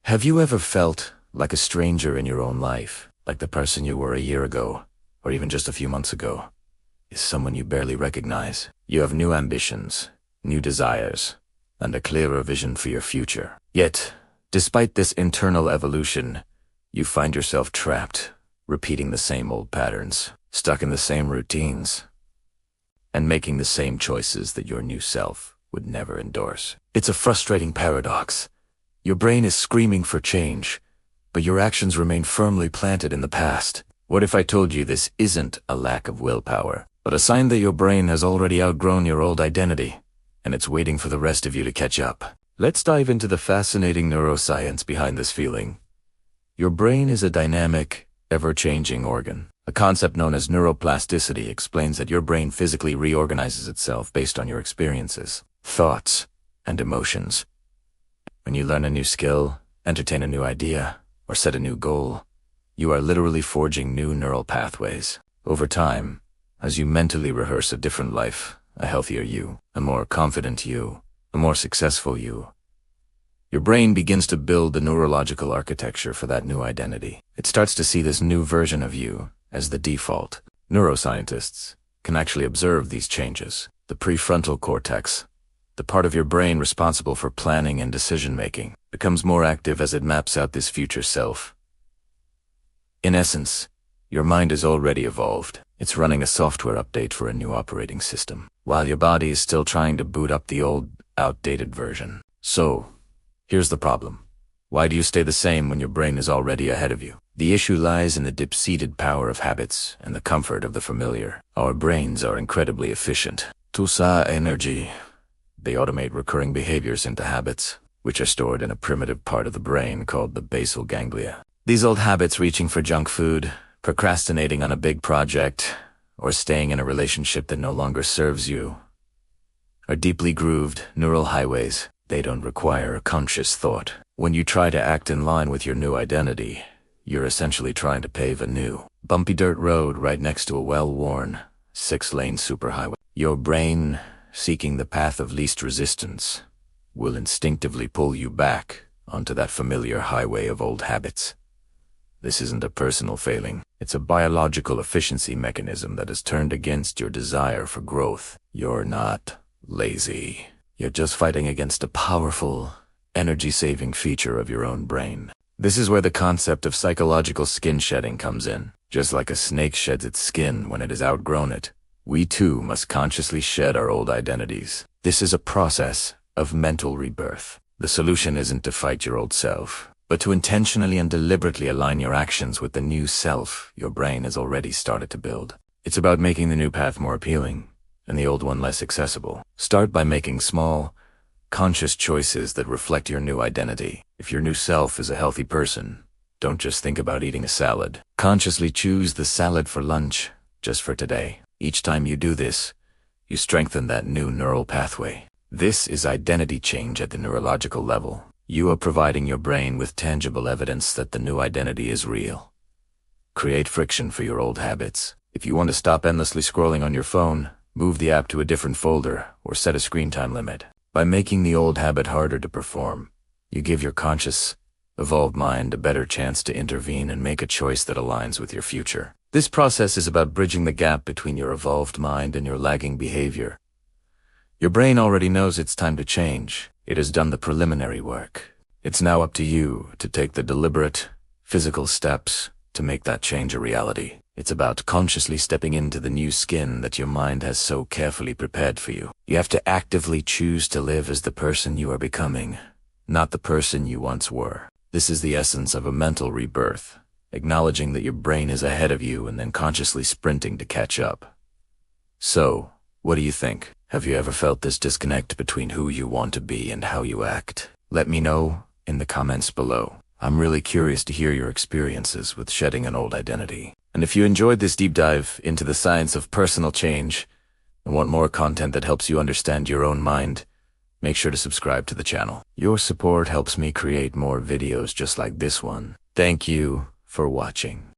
Have you ever felt like a stranger in your own life, like the person you were a year ago, or even just a few months ago, is someone you barely recognize? You have new ambitions, new desires, and a clearer vision for your future. Yet, despite this internal evolution, you find yourself trapped, repeating the same old patterns, stuck in the same routines, and making the same choices that your new self would never endorse. It's a frustrating paradox. Your brain is screaming for change, but your actions remain firmly planted in the past. What if I told you this isn't a lack of willpower, but a sign that your brain has already outgrown your old identity, and it's waiting for the rest of you to catch up? Let's dive into the fascinating neuroscience behind this feeling. Your brain is a dynamic, ever-changing organ. A concept known as neuroplasticity explains that your brain physically reorganizes itself based on your experiences, thoughts, and emotions. When you learn a new skill, entertain a new idea, or set a new goal, you are literally forging new neural pathways. Over time, as you mentally rehearse a different life, a healthier you, a more confident you, a more successful you, your brain begins to build the neurological architecture for that new identity. It starts to see this new version of you as the default. Neuroscientists can actually observe these changes. The prefrontal cortex, the part of your brain responsible for planning and decision-making, becomes more active as it maps out this future self. In essence, your mind is already evolved. It's running a software update for a new operating system, while your body is still trying to boot up the old, outdated version. So, here's the problem. Why do you stay the same when your brain is already ahead of you? The issue lies in the deep-seated power of habits and the comfort of the familiar. Our brains are incredibly efficient. Tusa energy. They automate recurring behaviors into habits, which are stored in a primitive part of the brain called the basal ganglia. These old habits, reaching for junk food, procrastinating on a big project, or staying in a relationship that no longer serves you, are deeply grooved neural highways. They don't require a conscious thought. When you try to act in line with your new identity, you're essentially trying to pave a new, bumpy dirt road right next to a well-worn, 6-lane superhighway. Your brain, seeking the path of least resistance, will instinctively pull you back onto that familiar highway of old habits. This isn't a personal failing. It's a biological efficiency mechanism that has turned against your desire for growth. You're not lazy. You're just fighting against a powerful, energy-saving feature of your own brain. This is where the concept of psychological skin shedding comes in. Just like a snake sheds its skin when it has outgrown it, we too must consciously shed our old identities. This is a process of mental rebirth. The solution isn't to fight your old self, but to intentionally and deliberately align your actions with the new self your brain has already started to build. It's about making the new path more appealing and the old one less accessible. Start by making small, conscious choices that reflect your new identity. If your new self is a healthy person, don't just think about eating a salad. Consciously choose the salad for lunch, just for today. Each time you do this, you strengthen that new neural pathway. This is identity change at the neurological level. You are providing your brain with tangible evidence that the new identity is real. Create friction for your old habits. If you want to stop endlessly scrolling on your phone, move the app to a different folder or set a screen time limit. By making the old habit harder to perform, you give your conscious, evolved mind a better chance to intervene and make a choice that aligns with your future. This process is about bridging the gap between your evolved mind and your lagging behavior. Your brain already knows it's time to change. It has done the preliminary work. It's now up to you to take the deliberate, physical steps to make that change a reality. It's about consciously stepping into the new skin that your mind has so carefully prepared for you. You have to actively choose to live as the person you are becoming, not the person you once were. This is the essence of a mental rebirth, acknowledging that your brain is ahead of you and then consciously sprinting to catch up. So, what do you think? Have you ever felt this disconnect between who you want to be and how you act? Let me know in the comments below. I'm really curious to hear your experiences with shedding an old identity. And if you enjoyed this deep dive into the science of personal change and want more content that helps you understand your own mind, make sure to subscribe to the channel. Your support helps me create more videos just like this one. Thank you for watching.